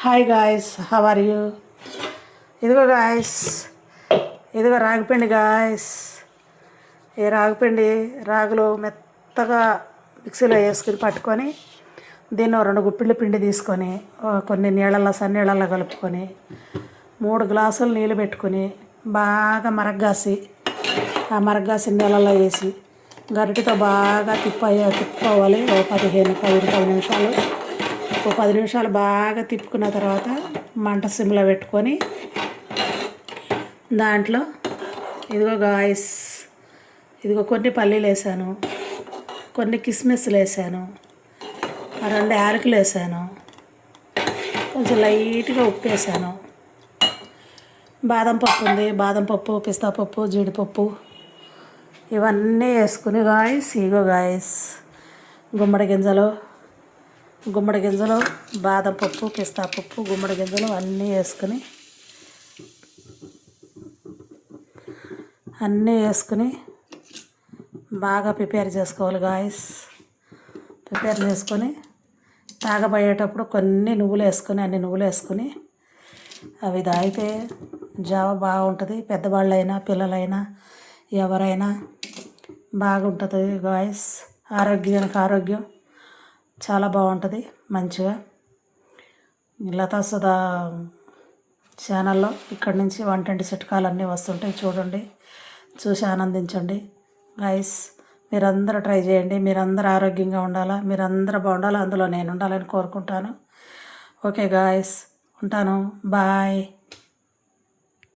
Hi guys, how are you? ఇదిగో guys, ఇదిగో రాగిపిండి గాయస్. ఈ రాగిపిండి రాగులు మెత్తగా మిక్సీలో వేసుకుని పట్టుకొని దీన్ని 2 గుప్పిళ్ళ పిండి తీసుకొని కొన్ని నీళ్ళల్లో సన్నీళ్ళల్లో కలుపుకొని 3 గ్లాసులు నీళ్ళు పెట్టుకొని బాగా మరగ్గాసి ఆ మరగ్గాసిన నీళ్ళల్లో వేసి గరిటెతో బాగా తిప్పుకోవాలి. 10 నిమిషాలు. 10 నిమిషాలు బాగా తిప్పుకున్న తర్వాత మంట సిమ్లో పెట్టుకొని దాంట్లో ఇదిగో గాయస్, ఇదిగో కొన్ని పల్లీలు వేసాను, కొన్ని కిస్మిస్లు వేసాను, 2 యాలకులు వేసాను, కొంచెం లైట్గా ఉప్పు వేసాను. బాదం పప్పు ఉంది, బాదం పప్పు, పిస్తా పప్పు, జీడిపప్పు ఇవన్నీ వేసుకుని గాయస్, ఇగో గాయస్ గుమ్మడి గింజలు, బాదం పప్పు, పిస్తా పప్పు, గుమ్మడి గింజలు అన్నీ వేసుకుని బాగా ప్రిపేర్ చేసుకోవాలి గాయస్. ప్రిపేర్ చేసుకొని తాగబోయేటప్పుడు అన్ని నువ్వులు వేసుకొని అవి తాగితే జావ బాగుంటుంది. పెద్దవాళ్ళైనా పిల్లలైనా ఎవరైనా బాగుంటుంది గాయస్. ఆరోగ్యం చాలా బాగుంటుంది. మంచిగా లతా సుధా ఛానల్లో ఇక్కడి నుంచి వంటింటి చిట్కాలన్నీ వస్తుంటాయి, చూడండి, చూసి ఆనందించండి గాయస్. మీరందరూ ట్రై చేయండి. మీరందరూ ఆరోగ్యంగా ఉండాలా, మీరందరూ బాగుండాలా, అందులో నేను ఉండాలని కోరుకుంటాను. ఓకే గాయస్, ఉంటాను. బాయ్.